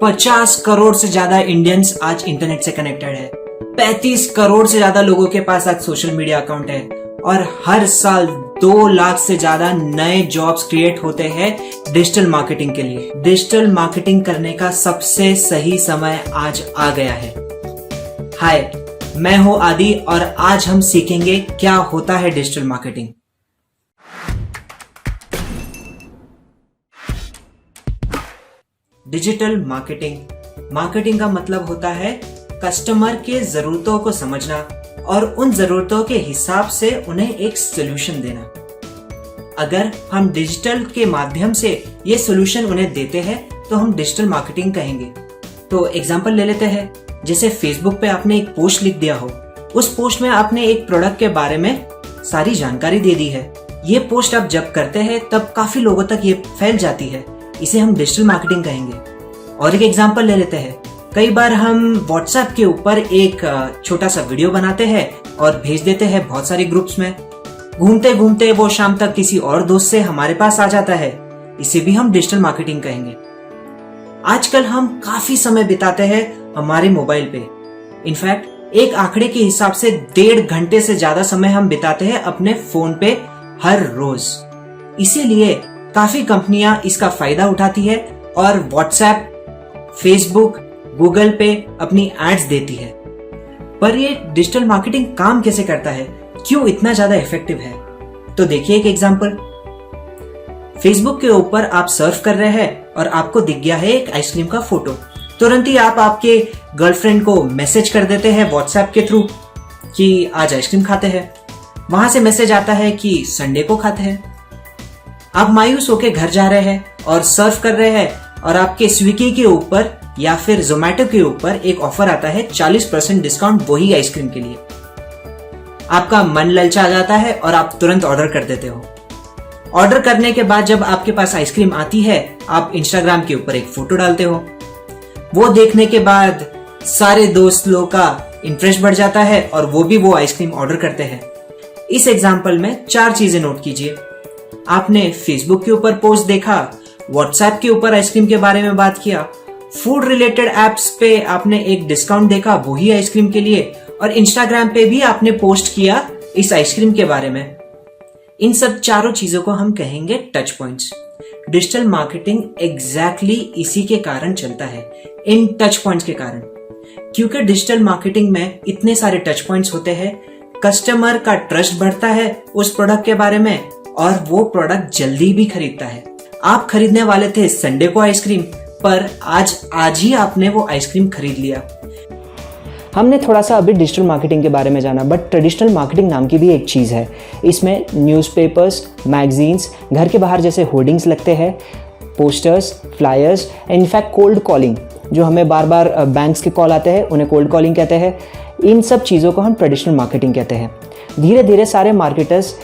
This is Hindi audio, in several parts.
50 करोड़ से ज्यादा इंडियंस आज इंटरनेट से कनेक्टेड है। 35 करोड़ से ज्यादा लोगों के पास आज सोशल मीडिया अकाउंट है और हर साल 2 लाख से ज्यादा नए जॉब्स क्रिएट होते हैं डिजिटल मार्केटिंग के लिए। डिजिटल मार्केटिंग करने का सबसे सही समय आज आ गया है। हाय, मैं हूं आदि और आज हम सीखेंगे क्या होता है डिजिटल मार्केटिंग। डिजिटल मार्केटिंग का मतलब होता है कस्टमर के जरूरतों को समझना और उन जरूरतों के हिसाब से उन्हें एक सोल्यूशन देना। अगर हम डिजिटल के माध्यम से ये सोल्यूशन उन्हें देते हैं तो हम डिजिटल मार्केटिंग कहेंगे। तो एग्जांपल ले लेते हैं, जैसे फेसबुक पे आपने एक पोस्ट लिख दिया हो, उस पोस्ट में आपने एक प्रोडक्ट के बारे में सारी जानकारी दे दी है। ये पोस्ट आप जब करते हैं तब काफी लोगों तक ये फैल जाती है, इसे हम डिजिटल मार्केटिंग कहेंगे। और एक एग्जांपल ले लेते हैं, कई बार हम व्हाट्सएप के ऊपर एक छोटा सा वीडियो बनाते हैं और भेज देते हैं बहुत सारे ग्रुप्स में। घूमते घूमते वो शाम तक किसी और दोस्त से हमारे पास आ जाता है, इसे भी हम डिजिटल मार्केटिंग कहेंगे। आजकल हम काफी समय बिताते हैं हमारे मोबाइल पे। इनफैक्ट एक आंकड़े के हिसाब से 1.5 घंटे से ज्यादा समय हम बिताते हैं अपने फोन पे हर रोज। इसीलिए काफी कंपनियां इसका फायदा उठाती है और व्हाट्सएप, फेसबुक, गूगल पे अपनी एड्स देती है। पर ये डिजिटल मार्केटिंग काम कैसे करता है, क्यों इतना ज्यादा इफेक्टिव है? तो देखिए एक एग्जांपल। फेसबुक के ऊपर आप सर्फ कर रहे हैं और आपको दिख गया है एक आइसक्रीम का फोटो। तुरंत ही आप आपके गर्लफ्रेंड को मैसेज कर देते हैं व्हाट्सएप के थ्रू कि आज आइसक्रीम खाते हैं। वहां से मैसेज आता है कि संडे को खाते हैं। आप मायूस होकर घर जा रहे हैं और सर्फ कर रहे हैं और आपके स्विगी के ऊपर या फिर जोमेटो के ऊपर एक ऑफर आता है 40% डिस्काउंट वही आइसक्रीम के लिए। आपका मन ललचा जाता है और आप तुरंत ऑर्डर कर देते हो। ऑर्डर करने के बाद जब आपके पास आइसक्रीम आती है, आप इंस्टाग्राम के ऊपर एक फोटो डालते हो। वो देखने के बाद सारे दोस्त लोगों का इंटरेस्ट बढ़ जाता है और वो भी वो आइसक्रीम ऑर्डर करते हैं। इस एग्जाम्पल में 4 चीजें नोट कीजिए। आपने फेसबुक के ऊपर पोस्ट देखा, व्हाट्सएप के ऊपर आइसक्रीम के बारे में बात किया, फूड रिलेटेड एप्स पे आपने एक डिस्काउंट देखा वही आइसक्रीम के लिए, और इंस्टाग्राम पे भी आपने पोस्ट किया इस आइसक्रीम के बारे में। इन सब चारों चीजों को हम कहेंगे touch points. Digital marketing exactly इसी के कारण चलता है, इन टच पॉइंट्स के कारण। क्योंकि डिजिटल मार्केटिंग में इतने सारे टच पॉइंट्स होते हैं, कस्टमर का ट्रस्ट बढ़ता है उस प्रोडक्ट के बारे में और वो प्रोडक्ट जल्दी भी खरीदता है। आप खरीदने वाले थे संडे को आइसक्रीम, पर आज ही आपने वो आइसक्रीम खरीद लिया। हमने थोड़ा सा अभी डिजिटल मार्केटिंग के बारे में जाना, बट ट्रेडिशनल मार्केटिंग नाम की भी एक चीज़ है। इसमें न्यूज़पेपर्स, मैगजीन्स, घर के बाहर जैसे होर्डिंग्स लगते हैं, posters, flyers, in fact cold calling, जो हमें बार बार बैंक्स के कॉल आते हैं उन्हें कोल्ड कॉलिंग कहते हैं। इन सब चीज़ों को हम ट्रेडिशनल मार्केटिंग कहते हैं। धीरे धीरे सारे मार्केटर्स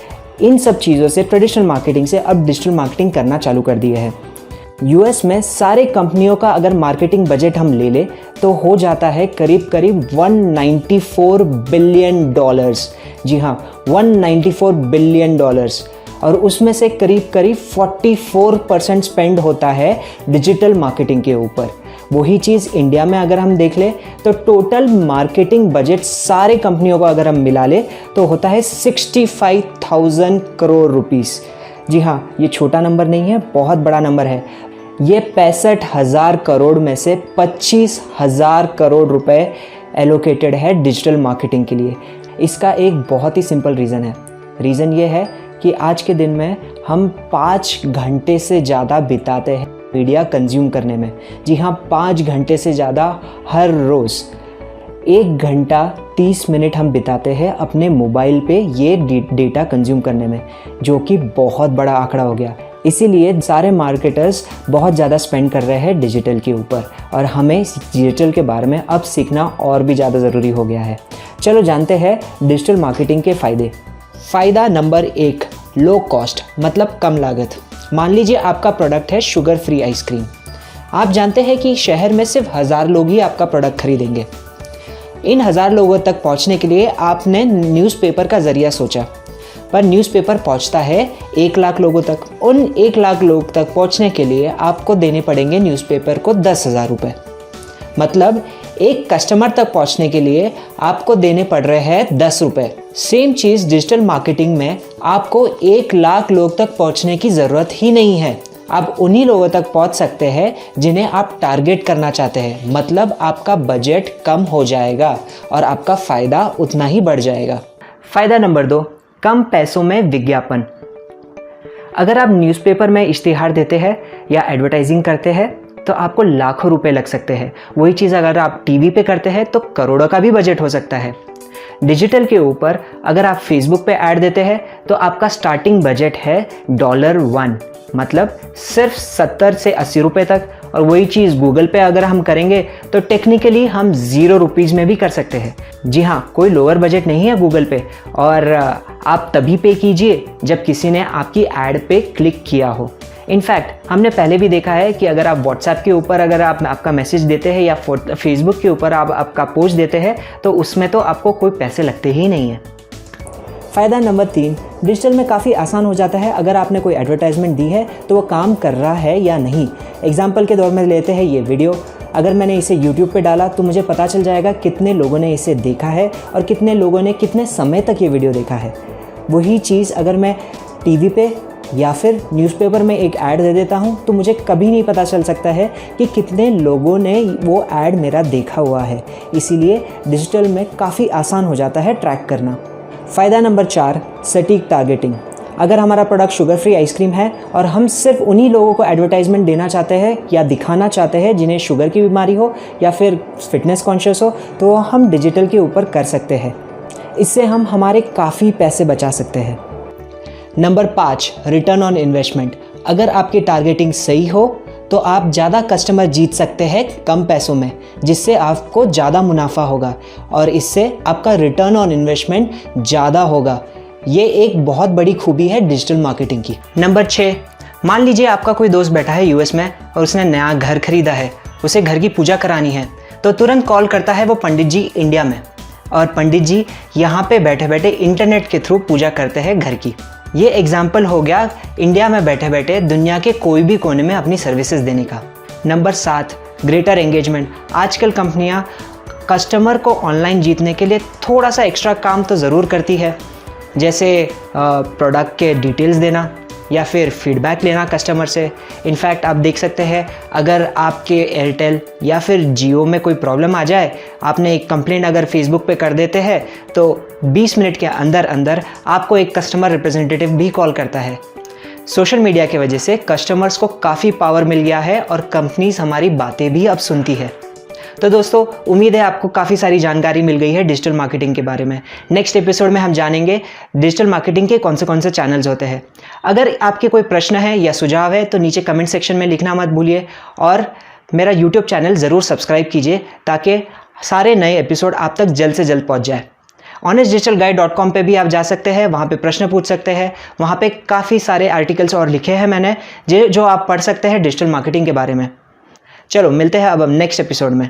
इन सब चीज़ों से, ट्रेडिशनल मार्केटिंग से अब डिजिटल मार्केटिंग करना चालू कर दिए हैं। यूएस में सारे कंपनियों का अगर मार्केटिंग बजट हम ले ले तो हो जाता है करीब करीब $194 बिलियन। जी हाँ, $194 बिलियन। और उसमें से करीब करीब 44% स्पेंड होता है डिजिटल मार्केटिंग के ऊपर। वही चीज़ इंडिया में अगर हम देख ले तो टोटल मार्केटिंग बजट सारे कंपनियों को अगर हम मिला ले तो होता है 65,000 करोड़ रुपीस। जी हाँ, ये छोटा नंबर नहीं है, बहुत बड़ा नंबर है। ये 65,000 करोड़ में से 25,000 करोड़ रुपए एलोकेटेड है डिजिटल मार्केटिंग के लिए। इसका एक बहुत ही सिंपल रीज़न है। रीज़न ये है कि आज के दिन में हम 5 घंटे से ज़्यादा बिताते हैं मीडिया कंज्यूम करने में। जी हाँ, 5 घंटे से ज़्यादा हर रोज़। 1 घंटा 30 मिनट हम बिताते हैं अपने मोबाइल पे ये डेटा कंज्यूम करने में, जो कि बहुत बड़ा आंकड़ा हो गया। इसीलिए सारे मार्केटर्स बहुत ज़्यादा स्पेंड कर रहे हैं डिजिटल के ऊपर और हमें डिजिटल के बारे में अब सीखना और भी ज़्यादा ज़रूरी हो गया है। चलो जानते हैं डिजिटल मार्केटिंग के फ़ायदे। फ़ायदा नंबर 1, लो कॉस्ट, मतलब कम लागत। मान लीजिए आपका प्रोडक्ट है शुगर फ्री आइसक्रीम। आप जानते हैं कि शहर में सिर्फ 1000 लोग ही आपका प्रोडक्ट खरीदेंगे। इन 1000 लोगों तक पहुंचने के लिए आपने न्यूज़पेपर का ज़रिया सोचा। पर न्यूज़पेपर पहुंचता है 1 लाख लोगों तक। उन 1 लाख लोग तक पहुंचने के लिए आपको देने पड़ेंगे न्यूज़पेपर को 10,000 रुपये। मतलब एक कस्टमर तक पहुंचने के लिए आपको देने पड़ रहे हैं 10 रुपये। सेम चीज़ डिजिटल मार्केटिंग में आपको 1 लाख लोग तक पहुंचने की ज़रूरत ही नहीं है। आप उन्हीं लोगों तक पहुंच सकते हैं जिन्हें आप टारगेट करना चाहते हैं। मतलब आपका बजट कम हो जाएगा और आपका फ़ायदा उतना ही बढ़ जाएगा। फ़ायदा नंबर 2, कम पैसों में विज्ञापन। अगर आप न्यूज़पेपर में इश्तिहार देते हैं या एडवर्टाइजिंग करते हैं तो आपको लाखों रुपए लग सकते हैं। वही चीज़ अगर आप टीवी पे करते हैं तो करोड़ों का भी बजट हो सकता है। डिजिटल के ऊपर अगर आप फेसबुक पे ऐड देते हैं तो आपका स्टार्टिंग बजट है $1, मतलब सिर्फ 70 से 80 रुपये तक। और वही चीज़ गूगल पे अगर हम करेंगे तो टेक्निकली हम 0 रुपीज़ में भी कर सकते हैं। जी हाँ, कोई लोअर बजट नहीं है गूगल पे, और आप तभी पे कीजिए जब किसी ने आपकी ऐड पे क्लिक किया हो। इनफैक्ट हमने पहले भी देखा है कि अगर आप व्हाट्सएप के ऊपर अगर आप आपका मैसेज देते हैं या फेसबुक के ऊपर आप आपका पोस्ट देते हैं तो उसमें तो आपको कोई पैसे लगते ही नहीं है। फ़ायदा नंबर 3, डिजिटल में काफ़ी आसान हो जाता है। अगर आपने कोई एडवर्टाइजमेंट दी है तो वो काम कर रहा है या नहीं। एग्जाम्पल के दौर में लेते हैं ये वीडियो। अगर मैंने इसे YouTube पे डाला तो मुझे पता चल जाएगा कितने लोगों ने इसे देखा है और कितने लोगों ने कितने समय तक ये वीडियो देखा है। वही चीज़ अगर मैं टीवी पे या फिर न्यूज़पेपर में एक ऐड दे देता हूँ तो मुझे कभी नहीं पता चल सकता है कि कितने लोगों ने वो ऐड मेरा देखा हुआ है। इसीलिए डिजिटल में काफ़ी आसान हो जाता है ट्रैक करना। फ़ायदा नंबर 4, सटीक टारगेटिंग। अगर हमारा प्रोडक्ट शुगर फ्री आइसक्रीम है और हम सिर्फ उन्हीं लोगों को एडवर्टाइजमेंट देना चाहते हैं या दिखाना चाहते हैं जिन्हें शुगर की बीमारी हो या फिर फिटनेस कॉन्शियस हो, तो हम डिजिटल के ऊपर कर सकते हैं। इससे हम हमारे काफ़ी पैसे बचा सकते हैं। Number 5, return on investment. अगर आपकी टारगेटिंग सही हो तो आप ज़्यादा कस्टमर जीत सकते हैं कम पैसों में, जिससे आपको ज़्यादा मुनाफा होगा और इससे आपका रिटर्न ऑन इन्वेस्टमेंट ज़्यादा होगा। ये एक बहुत बड़ी खूबी है डिजिटल मार्केटिंग की। नंबर 6, मान लीजिए आपका कोई दोस्त बैठा है US में और उसने नया घर खरीदा है, उसे घर की पूजा करानी है, तो तुरंत कॉल करता है वो पंडित जी इंडिया में, और पंडित जी यहाँ पे बैठे बैठे इंटरनेट के थ्रू पूजा करते हैं घर की। ये एग्जाम्पल हो गया इंडिया में बैठे बैठे दुनिया के कोई भी कोने में अपनी सर्विसेज देने का। Number 7, greater engagement. आजकल कंपनियां कस्टमर को ऑनलाइन जीतने के लिए थोड़ा सा एक्स्ट्रा काम तो ज़रूर करती है, जैसे प्रोडक्ट के डिटेल्स देना या फिर फीडबैक लेना कस्टमर से। इनफैक्ट आप देख सकते हैं अगर आपके एयरटेल या फिर जियो में कोई प्रॉब्लम आ जाए, आपने एक कंप्लेंट अगर फेसबुक पे कर देते हैं तो 20 मिनट के अंदर अंदर आपको एक कस्टमर रिप्रेजेंटेटिव भी कॉल करता है। सोशल मीडिया की वजह से कस्टमर्स को काफ़ी पावर मिल गया है और कंपनीज हमारी बातें भी अब सुनती है। तो दोस्तों, उम्मीद है आपको काफ़ी सारी जानकारी मिल गई है डिजिटल मार्केटिंग के बारे में। नेक्स्ट एपिसोड में हम जानेंगे डिजिटल मार्केटिंग के कौन से चैनल्स होते हैं। अगर आपके कोई प्रश्न है या सुझाव है तो नीचे कमेंट सेक्शन में लिखना मत भूलिए, और मेरा यूट्यूब चैनल ज़रूर सब्सक्राइब कीजिए ताकि सारे नए एपिसोड आप तक जल्द से जल्द पहुँच जाए। honestdigitalguide.com पे भी आप जा सकते हैं, वहाँ पे प्रश्न पूछ सकते हैं। वहाँ पे काफ़ी सारे आर्टिकल्स और लिखे हैं मैंने जो आप पढ़ सकते हैं डिजिटल मार्केटिंग के बारे में। चलो मिलते हैं अब नेक्स्ट एपिसोड में।